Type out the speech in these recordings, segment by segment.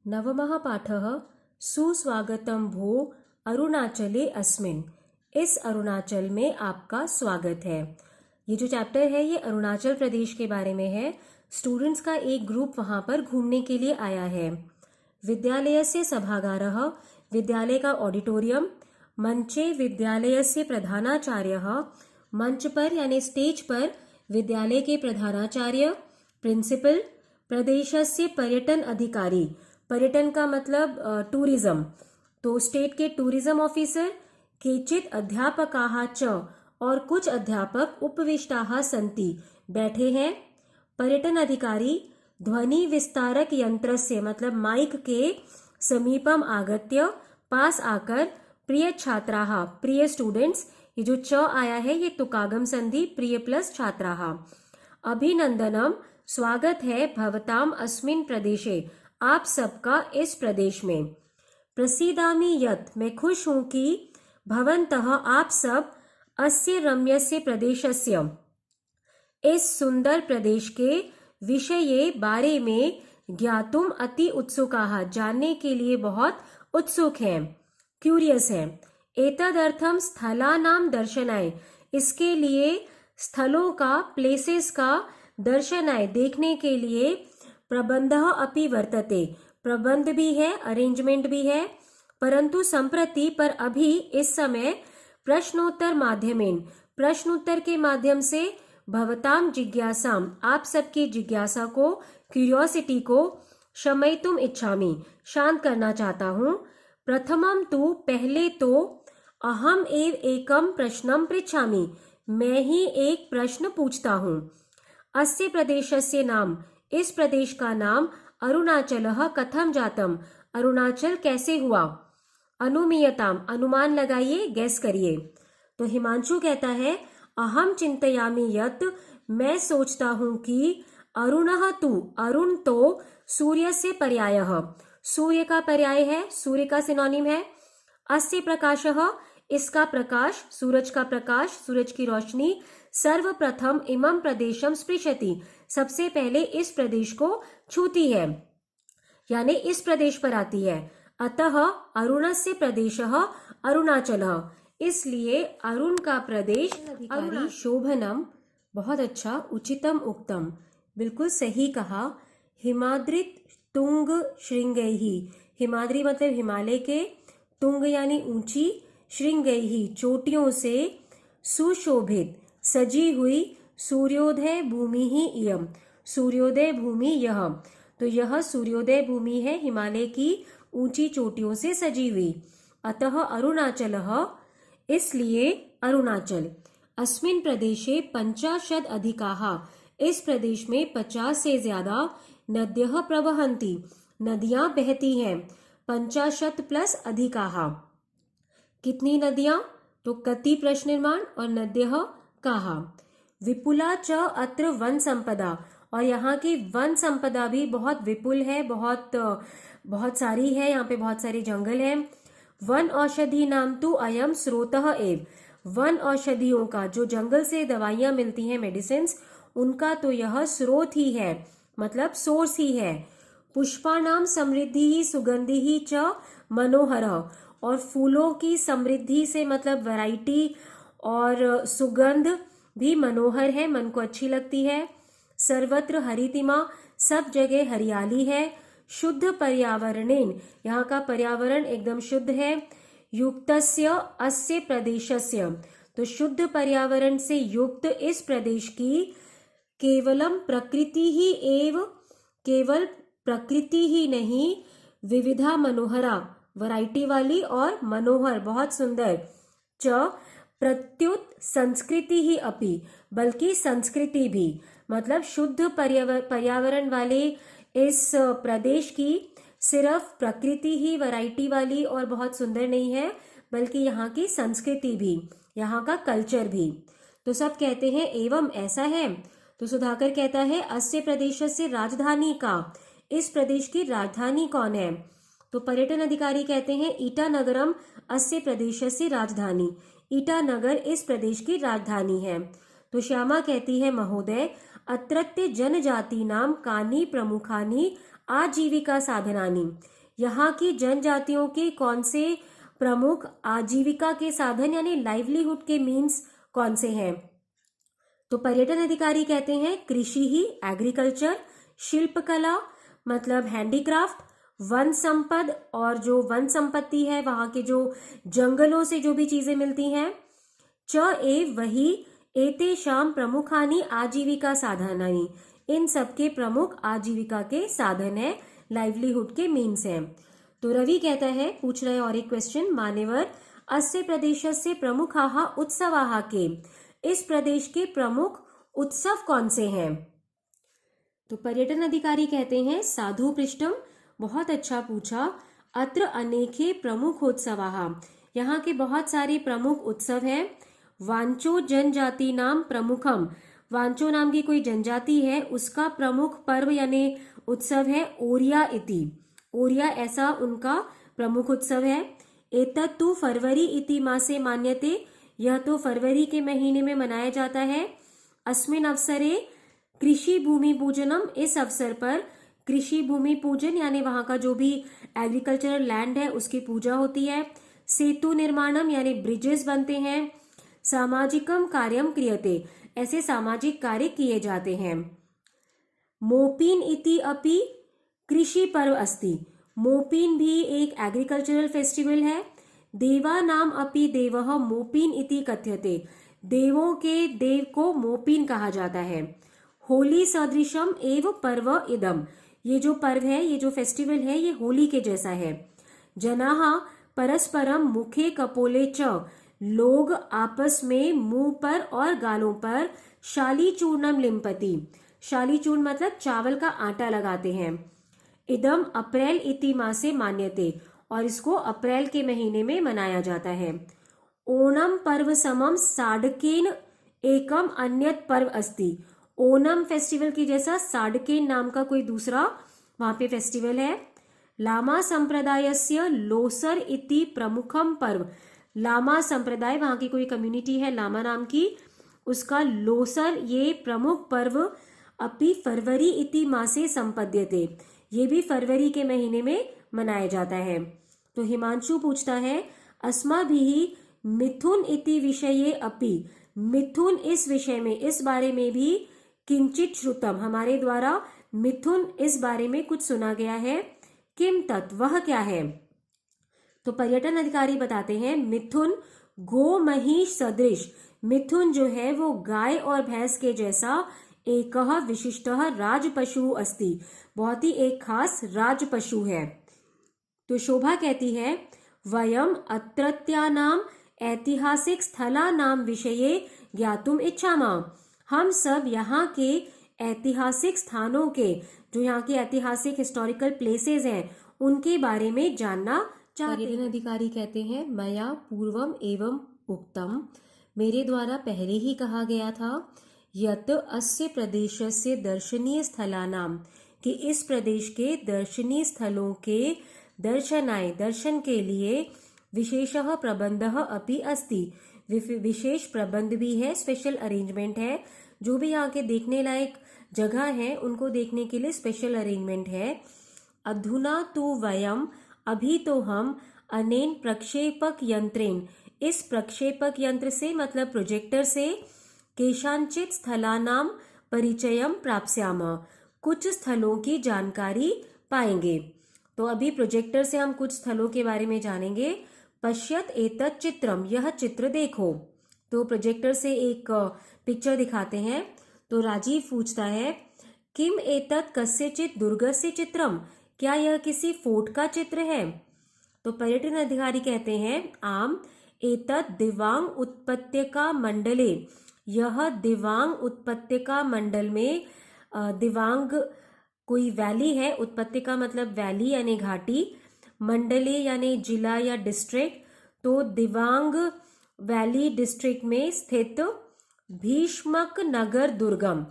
नवमः पाठः सुस्वागतं भो अरुणाचले अस्मिन्। इस अरुणाचल में आपका स्वागत है। ये जो चैप्टर है ये अरुणाचल प्रदेश के बारे में है। स्टूडेंट्स का एक ग्रुप वहाँ पर घूमने के लिए आया है। विद्यालयस्य सभागारः, विद्यालय का ऑडिटोरियम। मंचे विद्यालयस्य प्रधानाचार्यः, मंच पर यानी स्टेज पर विद्यालय के प्रधानाचार्य प्रिंसिपल। प्रदेशस्य पर्यटन अधिकारी, पर्यटन का मतलब टूरिज्म, तो स्टेट के टूरिज्म ऑफिसर। केचित् अध्यापकाः च, और कुछ अध्यापक उपविष्टाः सन्ति, बैठे हैं। पर्यटन अधिकारी ध्वनि विस्तारक यंत्रस्य मतलब माइक के समीपम आगत्य, पास आकर, प्रिय छात्राः, प्रिय स्टूडेंट्स। ये जो च आया है ये तुकागम संधि, प्रिय प्लस छात्राः। अभिनंदनम, स्वागत है, भवताम अस्मिन् प्रदेशे, आप सबका इस प्रदेश में। प्रसीदामि यत्, मैं खुश हूं कि, भवन्तः आप सब, अस्य रम्यस्य प्रदेशस्य, इस सुंदर प्रदेश के, विषये बारे में, ज्ञातुम अति उत्सुकाः, जानने के लिए बहुत उत्सुक हैं, क्यूरियस हैं। एतदर्थम स्थलानां दर्शनाय, इसके लिए स्थलों का, प्लेसेस का, दर्शनाय देखने के लिए, प्रबंधः अपि वर्तते, प्रबंध भी है, अरेंजमेंट भी है। परंतु संप्रति, पर अभी, इस समय, प्रश्नोत्तर माध्यमेन, प्रश्नोत्तर के माध्यम से, भवताम जिज्ञासाम, आप सबकी जिज्ञासा को, क्यूरियोसिटी को, शमयितुम इच्छामि, शांत करना चाहता हूँ। प्रथमम तु, पहले तो, अहम एव एकम प्रश्नम पृच्छामि, मैं ही एक प्रश्न पूछता हूँ। अस्य प्रदेशस्य नाम, इस प्रदेश का नाम, अरुणाचलः कथम जातम, अरुणाचल कैसे हुआ। अनुमीयताम, अनुमान लगाइए, गैस करिए। तो हिमांशु कहता है, अहम चिंतयामि यत्, मैं सोचता हूं कि, अरुणः तु, अरुण तो, सूर्य से पर्यायः, सूर्य का पर्याय है, सूर्य का सिनोनिम है। अस्य प्रकाशः, इसका प्रकाश, सूरज का प्रकाश, सूरज की रोशनी, सर्वप्रथम इमं प्रदेशम स्पृशति, सबसे पहले इस प्रदेश को छूती है, यानी इस प्रदेश पर आती है। अतः अरुणस्य प्रदेशः अरुणाचलः, इसलिए अरुण का प्रदेश अरुणाचल। शोभनम, बहुत अच्छा, उचितम उक्तम, बिल्कुल सही कहा। हिमाद्रित तुंग श्रृंगैहि, हिमाद्री मतलब हिमालय के, तुंग यानी ऊंची, श्रृंगैहि चोटियों से, सुशोभित सजी हुई, सूर्योदय भूमि ही इयम, सूर्योदय भूमि यह, तो यह सूर्योदय भूमि है, हिमालय की ऊंची चोटियों से सजी हुई। अतः अरुणाचलः, इसलिए अरुणाचल। अस्मिन् प्रदेशे 50 अधिकाः, इस प्रदेश में 50 से ज्यादा, नद्यः प्रवहन्ति, नदियां बहती हैं। 50 प्लस अधिकाः, कितनी नदियां, तो कति प्रश्न निर्माण, और नद्यः काः। विपुला च अत्र वन संपदा, और यहाँ की वन संपदा भी बहुत विपुल है, बहुत सारी है, यहाँ पे बहुत सारे जंगल हैं। वन औषधि नाम तु अयम स्रोतः एव, वन औषधियों का, जो जंगल से दवाइयां मिलती हैं, मेडिसिन्स, उनका तो यह स्रोत ही है, मतलब सोर्स ही है। पुष्पाणाम समृद्धि ही सुगंधि ही च मनोहरः, और फूलों की समृद्धि से मतलब वैरायटी और सुगंध भी मनोहर है, मन को अच्छी लगती है। सर्वत्र हरितिमा, सब जगह हरियाली है। शुद्ध पर्यावरणेन, यहाँ का पर्यावरण एकदम शुद्ध है। युक्तस्य अस्य प्रदेशस्य, तो शुद्ध पर्यावरण से युक्त इस प्रदेश की, केवलम प्रकृति ही एव, केवल प्रकृति ही नहीं, विविधा मनोहरा, वैरायटी वाली और मनोहर, बहुत सुंदर। च प्रत्युत संस्कृति ही अपि, बल्कि संस्कृति भी, मतलब शुद्ध पर्यावरण वाले इस प्रदेश की सिर्फ प्रकृति ही वैरायटी वाली और बहुत सुंदर नहीं है, बल्कि यहाँ की संस्कृति भी, यहाँ का कल्चर भी। तो सब कहते हैं एवं ऐसा है, तो सुधाकर कहता है, अस्य प्रदेशस्य राजधानी का, इस प्रदेश की राजधानी कौन है। तो पर्यटन अधिकारी कहते हैं, ईटानगरम अस्य प्रदेशस्य राजधानी, ईटानगर इस प्रदेश की राजधानी है। तो श्यामा कहती है, महोदय, अत्रत्य जनजाति नाम कानि प्रमुखानि आजीविका साधनानि, यहाँ की जनजातियों के कौन से प्रमुख आजीविका के साधन यानी लाइवलीहुड के मीन्स कौन से हैं? तो पर्यटन अधिकारी कहते हैं कृषि ही, एग्रीकल्चर, शिल्पकला मतलब हैंडीक्राफ्ट, वन संपद और जो वन संपत्ति है वहां के जो जंगलों से जो भी चीजें मिलती हैं, च एव वही एतेषां प्रमुखानि आजीविका साधनानि, इन सबके प्रमुख आजीविका के साधन है, लाइवलीहुड के मीन्स हैं। तो रवि कहता है, पूछ रहे और एक क्वेश्चन, मान्यवर अस्य प्रदेशस्य प्रमुखाः उत्सवाः के, इस प्रदेश के प्रमुख उत्सव कौन से हैं? तो पर्यटन अधिकारी कहते हैं साधु पृष्ठम, बहुत अच्छा पूछा, अत्र अनेके प्रमुखोत्सवाः, यहाँ के बहुत सारे प्रमुख उत्सव हैं। वांचो जनजाति नाम प्रमुखम, वांचो नाम की कोई जनजाति है उसका प्रमुख पर्व यानी उत्सव है ओरिया इति, ओरिया ऐसा उनका प्रमुख उत्सव है। एतत्तु फरवरी इति मासे मान्यते, यह तो फरवरी के महीने में मनाया जाता है। अस्मिन् अवसरे कृषि भूमि पूजनम, इस अवसर पर कृषि भूमि पूजन यानी वहां का जो भी एग्रीकल्चरल लैंड है उसकी पूजा होती है। सेतु निर्माणम यानी ब्रिजेस बनते हैं। सामाजिकम कार्यम क्रियते, ऐसे सामाजिक कार्य किए जाते हैं। मोपीन इति अपि कृषि पर्व अस्ति, मोपीन भी एक एग्रीकल्चरल फेस्टिवल है। देवा नाम अपि देवः मोपीन इति कथ्यते, देवों के देव को मोपीन कहा जाता है। होली सदृशम एव पर्व इदम, ये जो पर्व है, ये जो फेस्टिवल है, ये होली के जैसा है। जनाः परस्परम मुखे कपोले च, लोग आपस में मुंह पर और गालों पर शाली चूर्णम लिम्पति, शाली चूर्ण मतलब चावल का आटा लगाते हैं। इदम अप्रैल इति मासे मान्यते, और इसको अप्रैल के महीने में मनाया जाता है। ओणम पर्व समम साडकेन एकम अन्यत पर्व अस्ति, ओणम फेस्टिवल की जैसा साडकेन नाम का कोई दूसरा वहां पे फेस्टिवल है। लामा संप्रदायस्य लोसर इति प्रमुखम पर्व, लामा संप्रदाय वहां की कोई कम्युनिटी है लामा नाम की, उसका लोसर ये प्रमुख पर्व अपि फरवरी इति मासे संपद्यते, ये भी फरवरी के महीने में मनाया जाता है। तो हिमांशु पूछता है अस्माभिः मिथुन इति विषये अपि, मिथुन इस विषय में, इस बारे में भी किंचित श्रुतम, हमारे द्वारा मिथुन इस बारे में कुछ सुना गया है। किम तत्, वह क्या है? तो पर्यटन अधिकारी बताते हैं मिथुन गो महिष सदृश, मिथुन जो है वो गाय और भैंस के जैसा एक विशिष्ट राजपशु अस्ति, बहुत ही एक खास राजपशु है। तो शोभा कहती है वयम अत्रत्यानाम ऐतिहासिक स्थलानाम विषये ज्ञातुम इच्छामः, हम सब यहाँ के ऐतिहासिक स्थानों के, जो यहाँ के ऐतिहासिक हिस्टोरिकल प्लेसेस हैं उनके बारे में जानना चाहते हैं। पर्यटन अधिकारी कहते हैं मया पूर्वम एवं उक्तम, मेरे द्वारा पहले ही कहा गया था, यत अस्य प्रदेशस्य दर्शनीय स्थलानाम, कि इस प्रदेश के दर्शनीय स्थलों के दर्शनाय, दर्शन के लिए विशेषः प्रबंधः अपि अस्ति, विशेष प्रबंध भी है, स्पेशल अरेंजमेंट है, जो भी यहाँ के देखने लायक जगह है उनको देखने के लिए स्पेशल अरेंजमेंट है। अधुना तो वयम, अभी तो हम, अनेन प्रक्षेपक यंत्रेण, इस प्रक्षेपक यंत्र से मतलब प्रोजेक्टर से, केशांचित स्थलानाम परिचयम प्राप्स्यामः, कुछ स्थलों की जानकारी पाएंगे। तो अभी प्रोजेक्टर से हम कुछ स्थलों के बारे में जानेंगे। पश्यत एतत् चित्रम, यह चित्र देखो। तो प्रोजेक्टर से एक पिक्चर दिखाते हैं। तो राजीव पूछता है किम एतत् कस्यचित् दुर्गस्य चित्रम, क्या यह किसी फोर्ट का चित्र है? तो पर्यटन अधिकारी कहते हैं आम एतत् दिवांग उत्पत्तिका मंडले, यह दिवांग उत्पत्तिका मंडल में, दिवांग कोई वैली है, उत्पत्तिका मतलब वैली यानी घाटी, मंडले यानी जिला या डिस्ट्रिक्ट, तो दिवांग वैली डिस्ट्रिक्ट में स्थित भीष्मक नगर दुर्गम,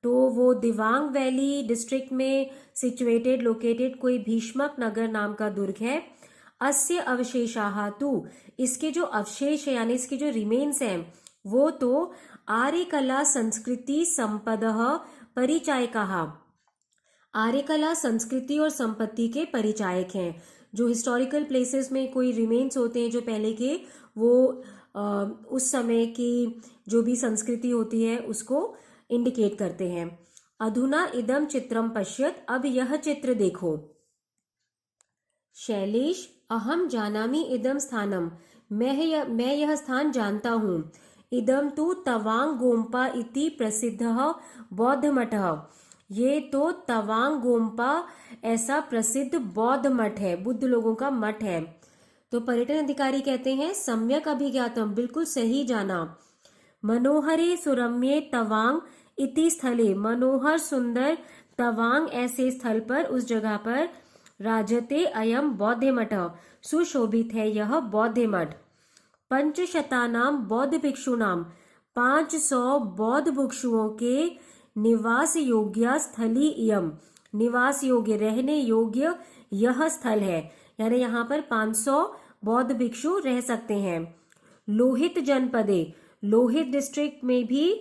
तो वो दिवांग वैली डिस्ट्रिक्ट में सिचुएटेड, लोकेटेड कोई भीष्मक नगर नाम का दुर्ग है। अस्य अवशेषाः तु, इसके जो अवशेष है यानी इसके जो रिमेन्स हैं वो तो आर्यकला संस्कृति संपदः परिचायकाः, आर्यकला संस्कृति और संपत्ति के परिचायक हैं। जो हिस्टोरिकल प्लेसेस में कोई रिमेन्स होते हैं जो पहले के, वो उस समय की जो भी संस्कृति होती है उसको इंडिकेट करते हैं। अधुना इदम चित्रम पश्यत, अब यह चित्र देखो। शैलेश, अहम जानामि इदम स्थानम, मैं यह स्थान जानता हूँ। इदम तु तवांग गोम्पा इति प्रसिद्धः बौद्ध मठः, ये तो तवांग गोम्पा ऐसा प्रसिद्ध बौद्ध मठ है, बुद्ध लोगों का मठ है। तो पर्यटन अधिकारी कहते हैं सम्यक अभिज्ञातम, बिल्कुल सही जाना। मनोहरे सुरम्ये तवांग इति स्थले, मनोहर सुंदर तवांग ऐसे स्थल पर, उस जगह पर, राजते अयम बौद्ध मठ, सुशोभित है यह बौद्ध मठ। पंचशतानाम बौद्ध भिक्षुनाम, 500 बौद्ध भिक्षुओं के निवास योग्य स्थली इयम, निवास योग्य रहने योग्य यह स्थल है, यानी यहाँ पर 500 बौद्ध भिक्षु रह सकते हैं। लोहित जनपदे, लोहित डिस्ट्रिक्ट में भी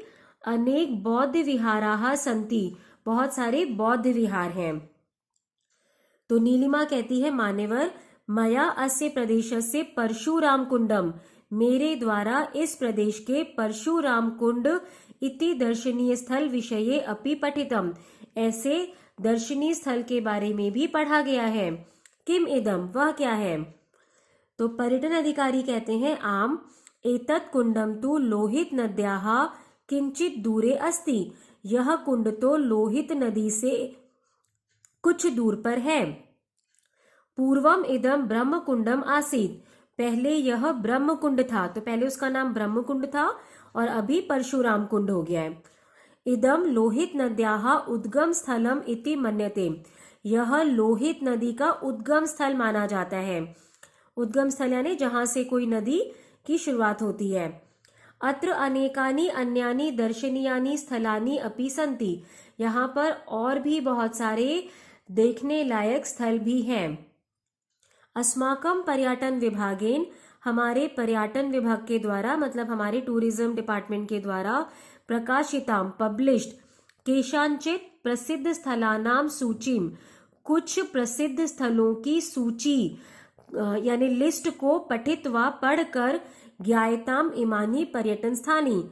अनेक बौद्ध विहाराः सन्ति, बहुत सारे बौद्ध विहार हैं। तो नीलिमा कहती है मान्यवर, मया अस्य प्रदेशस्य परशुराम कुंडम, मेरे द्वारा इस प्रदेश के परशुराम कुंड इति दर्शनीय स्थल विषये अपि पठितम, ऐसे दर्शनीय स्थल के बारे में भी पढ़ा गया है। किम इदम, वह क्या है? तो पर्यटन अधिकारी कहते हैं आम एतत् कुंडम तु लोहित नद्याः किंचित दूरे अस्ति, यह कुंड तो लोहित नदी से कुछ दूर पर है। पूर्वम इदम ब्रह्म कुंडम आसीत, पहले यह ब्रह्म कुंड था, तो पहले उसका नाम ब्रह्म कुंड था और अभी परशुराम कुंड हो गया है। इदम लोहित नद्याः उद्गम स्थलम इति मन्यते, यह लोहित नदी का उद्गम स्थल माना जाता है। उद्गम स्थल यानी जहां से कोई नदी की शुरुआत होती है। अत्र अनेकानि अन्यानि दर्शनीयानि स्थलानि अपि सन्ति, यहाँ पर और भी बहुत सारे देखने लायक स्थल भी हैं। अस्माकम पर्यटन विभागेन, हमारे पर्यटन विभाग के द्वारा, मतलब हमारे टूरिज्म डिपार्टमेंट के द्वारा, प्रकाशिताम पब्लिश्ड केषांचित प्रसिद्ध स्थलानाम सूचीम, कुछ प्रसिद्ध स्थलों की सूची यानी लिस्ट को पठित व पढ़कर, ज्ञायताम इमानी पर्यटन स्थानी,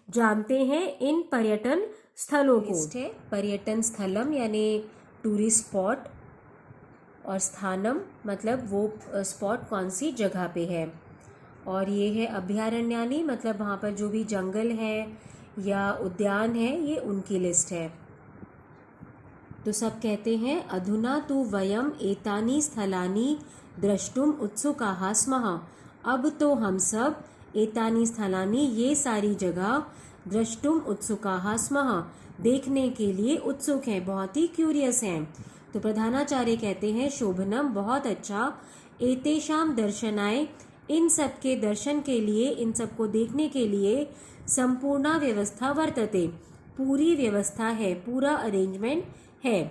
जानते हैं इन पर्यटन स्थलों को। लिस्ट है पर्यटन स्थलम यानी टूरिस्ट स्पॉट, और स्थानम मतलब वो स्पॉट कौन सी जगह पे है, और ये है अभयारण्यानी मतलब वहाँ पर जो भी जंगल है या उद्यान है, ये उनकी लिस्ट है। तो सब कहते हैं अधुना तु वयम एतानि स्थलानि द्रष्टुम उत्सुकाः स्मः, अब तो हम सब एतानि स्थलानि, ये सारी जगह, द्रष्टुम उत्सुकाः स्मः, देखने के लिए उत्सुक हैं, बहुत ही क्यूरियस हैं। तो प्रधानाचार्य कहते हैं शोभनम, बहुत अच्छा, एतेषाम दर्शनाय, इन सब के दर्शन के लिए, इन सब को देखने के लिए, संपूर्णा व्यवस्था वर्तते, पूरी व्यवस्था है, पूरा अरेंजमेंट है।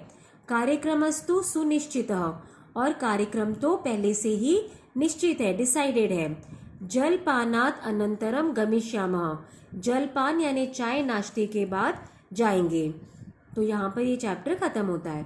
कार्यक्रमस्तु सुनिश्चितः, और कार्यक्रम तो पहले से ही निश्चित है, डिसाइडेड है। जलपानात अनंतरम गमिष्यामः, जलपान यानी चाय नाश्ते के बाद जाएंगे। तो यहाँ पर ये चैप्टर खत्म होता है।